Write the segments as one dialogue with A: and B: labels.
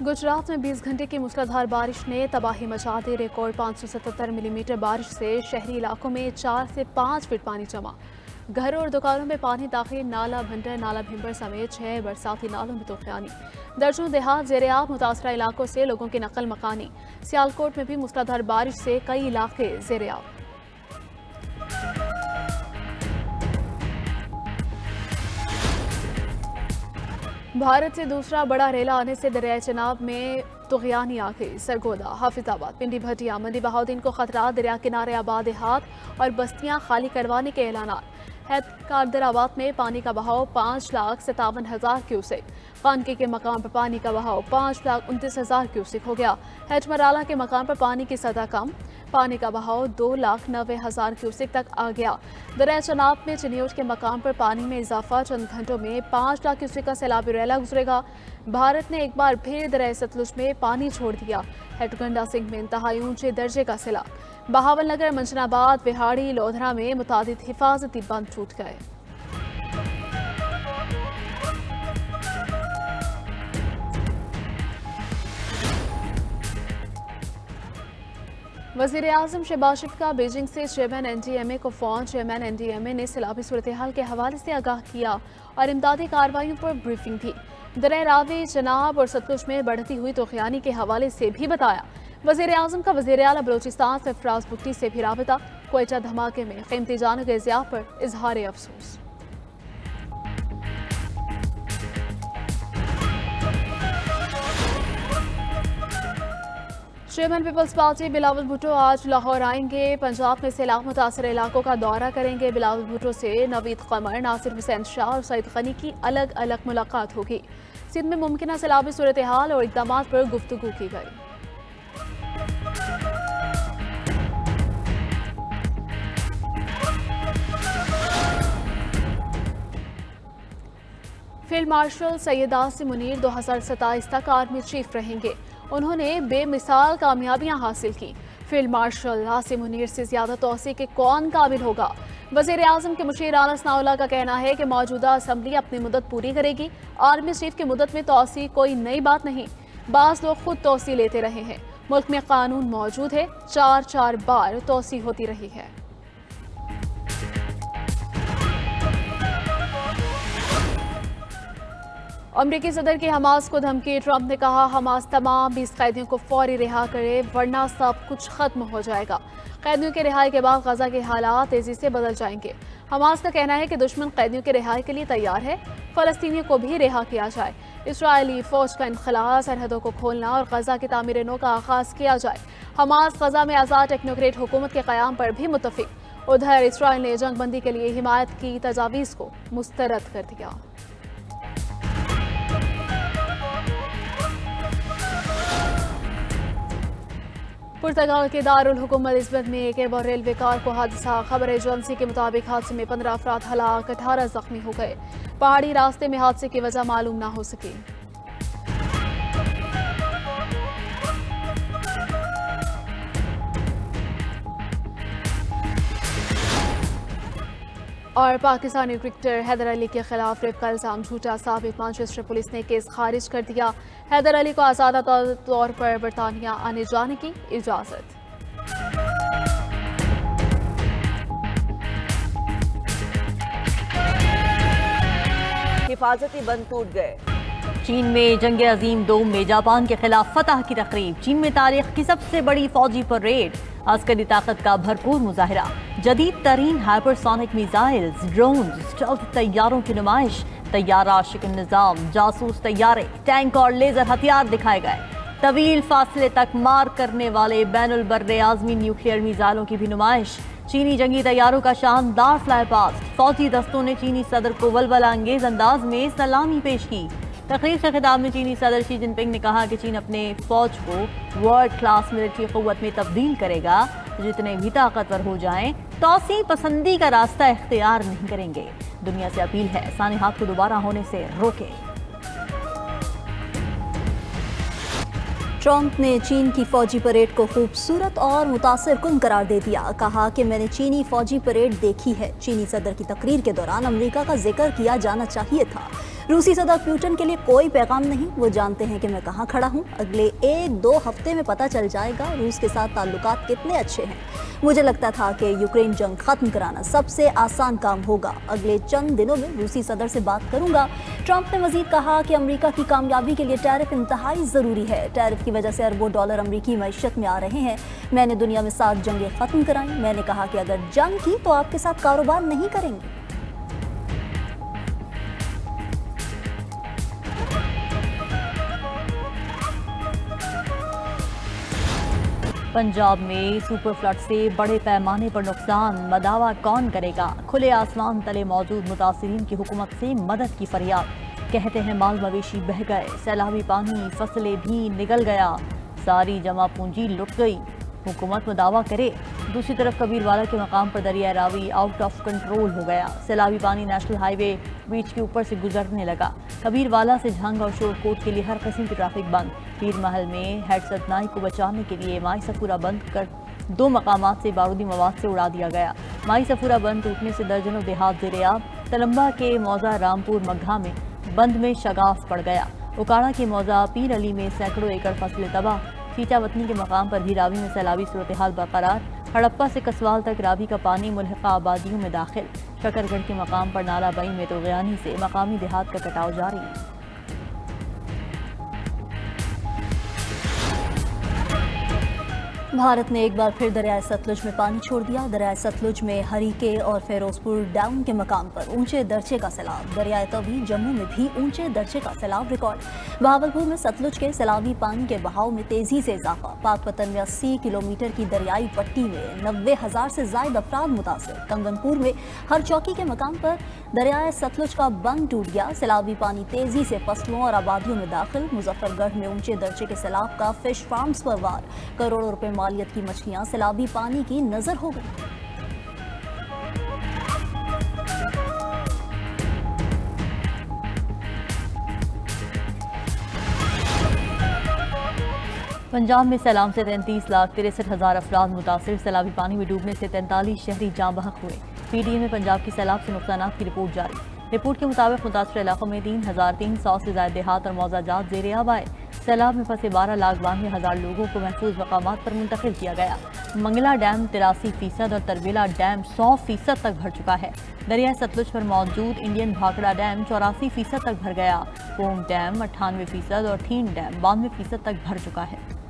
A: गुजरात में 20 घंटे की मूसलाधार बारिश ने तबाही मचा दी। रिकॉर्ड 577 मिलीमीटर बारिश से शहरी इलाकों में 4 से 5 फीट पानी जमा। घरों और दुकानों में पानी दाखिल। नाला भंडर, नाला भिंबर समेत 6 बरसाती नालों में तूफानी। दर्जनों देहात ज़ेर-ए-आब। मुतासरा इलाकों से लोगों की नकल मकानी। सियालकोट में भी मूसलाधार बारिश से कई इलाके ज़ेर-ए-आब। भारत से दूसरा बड़ा रेला आने से दरियाए चनाब में तुग़यानी आ गई। सरगोदा, हाफिजाबाद, पिंडी भटिया, मंडी बहाउद्दीन को खतरा। दरिया किनारे आबाद देहात और बस्तियां खाली करवाने के ऐलानात। हैदराबाद में पानी का बहाव 5,57,000 क्यूसेक। खानके के मकाम पर पानी का बहाव 5,29,000 क्यूसेक हो गया। हैजमराला के मकाम पर पानी की सतह कम। पानी का बहाव 2,90,000 क्यूसेक तक आ गया। दरिया चनाब में चिन्योट के मकाम पर पानी में इजाफा। चंद घंटों में 5 लाख क्यूसेक का सैलाबी रेला गुजरेगा। भारत ने एक बार फिर दरिया सतलुज में पानी छोड़ दिया। हेटगंडा सिंह में इंतहाई ऊंचे दर्जे का सैलाब। बहावल नगर, मंजनाबाद, बिहाड़ी, लोधरा में मुतादिद हिफाजती बंद टूट गए। वज़ीर आज़म शहबाज शरीफ का बीजिंग से चेयरमैन NDMA को फ़ोन। चेयरमैन NDMA ने सैलाबी सूरत हाल के हवाले से आगाह किया और इमदादी कार्रवाइयों पर ब्रीफिंग दी। दरिया रावी, चनाब और सतलुज में बढ़ती हुई तुग़यानी के हवाले से भी बताया। वज़ीर आज़म का वज़ीर आला बलोचिस्तान सरफराज भुट्टी से भी राबिता। क्वेटा धमाके में कीमती जान के ज़िया पर इजहार अफसोस। चेयरमैन पीपल्स पार्टी बिलावल भुट्टो आज लाहौर आएंगे। पंजाब में सैलाब मुतासर इलाकों का दौरा करेंगे। बिलावल भुट्टो से नवीद कमर, नासिर हुसैन शाह और सईद गनी की अलग अलग मुलाकात होगी। सिंध में मुमकिन सैलाबी सूरत हाल और इक़दामात पर गुफ्तगू की गई। फील्ड मार्शल सैयद आसिम मुनीर 2027 तक आर्मी चीफ रहेंगे। उन्होंने बेमिसाल कामयाबियां हासिल की। फील्ड मार्शल आसिम मुनीर से ज्यादा तौसीक़ के कौन काबिल होगा? वज़ीर आज़म के मुशीर आला सनाउल्लाह का कहना है कि मौजूदा असम्बली अपनी मुद्दत पूरी करेगी। आर्मी चीफ की मुद्दत में तौसीक़ कोई नई बात नहीं। बाज़ लोग खुद तौसीक़ लेते रहे हैं। मुल्क में कानून मौजूद है। 4 बार तौसीक़ होती रही है। अमरीकी सदर की हमास को धमकी। ट्रंप ने कहा हमास तमाम 20 कैदियों को फौरी रिहा करे वरना सब कुछ खत्म हो जाएगा। कैदियों के रिहाई के बाद गजा के हालात तेजी से बदल जाएंगे। हमास का कहना है कि दुश्मन कैदियों के रिहाई के लिए तैयार है। फलस्तीनियों को भी रिहा किया जाए। इसराइली फौज का इनखला, सरहदों को खोलना और गजा की तामीर नो का आगाज किया जाए। हमास गजा में आज़ाद टेक्नोक्रेट हुकूमत के क़याम पर भी मुत्तफिक। उधर इसराइल ने जंग बंदी के लिए हिमायत की तजावीज़ को मुस्तरद कर दिया। पुर्तगाल के दारुल हुकूमत लिस्बन में एक एयर रेलवे कार को हादसा। खबर एजेंसी के मुताबिक हादसे में 15 अफराद हलाक, 18 जख्मी हो गए। पहाड़ी रास्ते में हादसे की वजह मालूम ना हो सकी। और पाकिस्तानी क्रिकेटर हैदर अली के खिलाफ रेप का इल्जाम झूठा साबित। मैनचेस्टर पुलिस ने केस खारिज कर दिया। हैदर अली को आज़ादा तौर पर बरतानिया आने जाने की इजाज़त।
B: हिफाजती बंद टूट गए।
C: चीन में जंग अजीम 2 में जापान के खिलाफ फतह की तकरीब। चीन में तारीख की सबसे बड़ी फौजी परेड। अस्करी ताकत का भरपूर मुजाहिरा। जदीद तरीन हाइपरसोनिक मिसाइल्स, ड्रोन्स, स्टेल्थ तैयारों की नुमाइश। तैयारा शिकन निजाम, जासूस तैयारे, टैंक और लेजर हथियार दिखाए गए। तवील फासले तक मार करने वाले बैनुल बर्रे आज़मी न्यूक्लियर मिसाइलों की भी नुमाइश। चीनी जंगी तैयारों का शानदार फ्लाई पास्ट। फौजी दस्तों ने चीनी सदर को वलवला अंगेज अंदाज में सलामी पेश की। तकरीर के खिताब में चीनी सदर शी जिनपिंग ने कहा कि चीन अपने फौज को वर्ल्ड क्लास मिलिट्री क़ुव्वत में तब्दील करेगा। जितने भी ताकतवर हो जाएं, तौसी पसंदी का रास्ता इख्तियार नहीं करेंगे। दुनिया से अपील है सानिहात को दोबारा होने से रोके।
D: ट्रंप ने चीन की फौजी परेड को खूबसूरत और मुतासिर कुन करार दे दिया। कहा कि मैंने चीनी फौजी परेड देखी है। चीनी सदर की तकरीर के दौरान अमेरिका का जिक्र किया जाना चाहिए था। रूसी सदर पुतिन के लिए कोई पैगाम नहीं, वो जानते हैं कि मैं कहाँ खड़ा हूँ। अगले 1-2 हफ्ते में पता चल जाएगा रूस के साथ ताल्लुकात कितने अच्छे हैं। मुझे लगता था कि यूक्रेन जंग खत्म कराना सबसे आसान काम होगा। अगले चंद दिनों में रूसी सदर से बात करूंगा। ट्रंप ने मजीद कहा कि अमेरिका की कामयाबी के लिए टैरिफ इंतहाई ज़रूरी है। टैरिफ की वजह से अरबों डॉलर अमेरिकी मईशत में आ रहे हैं। मैंने दुनिया में 7 जंगें ख़त्म कराई। मैंने कहा कि अगर जंग की तो आपके साथ कारोबार नहीं करेंगे।
C: पंजाब में सुपर फ्लड से बड़े पैमाने पर नुकसान, मदावा कौन करेगा? खुले आसमान तले मौजूद मुतासिरीन की हुकूमत से मदद की फरियाद। कहते हैं माल मवेशी बह गए, सैलाबी पानी फसलें भी निगल गया, सारी जमा पूंजी लुट गई। हुकूमत में दावा करे। दूसरी तरफ कबीरवाला के मकाम पर दरिया रावी आउट ऑफ कंट्रोल हो गया। सैलाबी पानी नेशनल हाईवे बीच के ऊपर से गुजरने लगा। कबीरवाला से झंग और शोरकोट के लिए हर किस्म की ट्रैफिक बंद। पीर महल में हेड सतनाई को बचाने के लिए माई सफूरा बंद कर 2 मकामात से बारूदी मवाद से उड़ा दिया गया। माई सफूरा बंद टूटने से दर्जनों देहात ज़ेर-ए-आब। तलम्बा के मौजा रामपुर मग्घा में बंद में शगाफ पड़ गया। उकाड़ा के मौजा पीर अली में सैकड़ों एकड़ फसलें तबाह। सीचा वतनी के मकाम पर भी रावी में सैलाबी सूरत हाल बरकरार। हड़प्पा से कसवाल तक रावी का पानी मुल्हिका आबादियों में दाखिल। शकरगढ़ के मकाम पर नाला बई में तोग़यानी से मकामी देहात का कटाव जारी।
D: भारत ने एक बार फिर दरियाए सतलुज में पानी छोड़ दिया। दरियाए सतलुज में हरीके और फिरोजपुर डैम के मकाम पर ऊंचे दर्जे का सैलाब। दरियाए तवी जम्मू में भी ऊंचे दर्जे का सैलाब रिकॉर्ड। बहावलपुर में सतलुज के सैलाबी पानी के बहाव में तेजी से इजाफा। पाकपतन में 80 किलोमीटर की दरियाई पट्टी में 90,000 से ज्यादा अफराद मुतासिर। कंगनपुर में हर चौकी के मकाम पर दरियाए सतलुज का बंद टूट गया। सैलाबी पानी तेजी से फसलों और आबादियों में दाखिल। मुजफ्फरगढ़ में ऊंचे दर्जे के सैलाब का फिश फार्म्स पर वार। करोड़ों रुपए मालियत की मछलियां सैलाबी पानी की नजर हो गई।
C: पंजाब में सैलाब से 33,63,000 अफराद मुतासिर। सैलाबी पानी में डूबने से 43 शहरी जाँ बहक हुए। पीडीए में पंजाब की सैलाब से नुकसान की रिपोर्ट जारी। रिपोर्ट के मुताबिक मुतासर इलाकों में 3,300 से ज्यादा देहात और मौजाजात ज़ेर-ए-आब आए। सैलाब में फंसे 12,92,000 लोगों को महफूज मकामात पर मुंतकिल किया गया। मंगला डैम 83% और तरबेला डैम 100% तक भर चुका है। दरिया सतलुज पर मौजूद इंडियन भाखड़ा डैम 84% तक भर गया। पोम डैम 98% और थीन डैम 92% तक भर चुका है।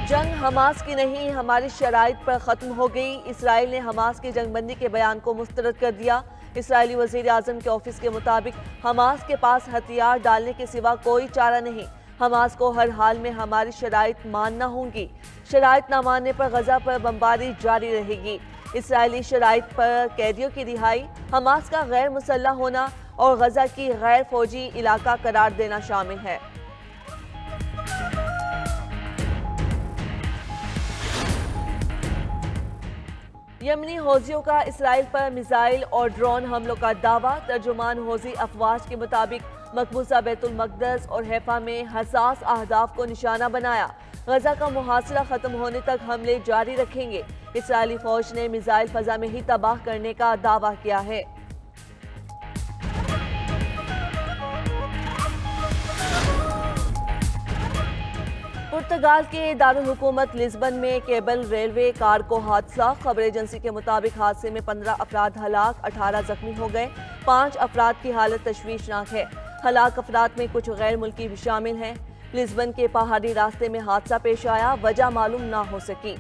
B: जंग हमास की नहीं, हमारी शराइत पर ख़त्म हो गई। इसराइल ने हमास की जंगबंदी के बयान को मुस्तरद कर दिया। इसराइली वज़ीर आज़म के ऑफिस के मुताबिक हमास के पास हथियार डालने के सिवा कोई चारा नहीं। हमास को हर हाल में हमारी शराइत मानना होंगी। शराइत ना मानने पर गजा पर बमबारी जारी रहेगी। इसराइली शराइत पर कैदियों की रिहाई, हमास का गैर मुसल्लह होना और गजा की गैर फौजी इलाका करार देना शामिल है। यमनी हौजियों का इसराइल पर मिसाइल और ड्रोन हमलों का दावा। तर्जुमान हौजी अफवाज के मुताबिक मकबूजा बैतुल मक़दस और हैफा में हसास अहदाफ को निशाना बनाया। गजा का मुहासरा खत्म होने तक हमले जारी रखेंगे। इसराइली फौज ने मिसाइल फजा में ही तबाह करने का दावा किया है। पुर्तगाल के दारुल हुकूमत लिस्बन में केबल रेलवे कार को हादसा। खबर एजेंसी के मुताबिक हादसे में 15 अफराद हलाक, 18 जख्मी हो गए। 5 अफराद की हालत तशवीशनाक है। हलाक अफराद में कुछ गैर मुल्की भी शामिल हैं। लिस्बन के पहाड़ी रास्ते में हादसा पेश आया, वजह मालूम ना हो सकी।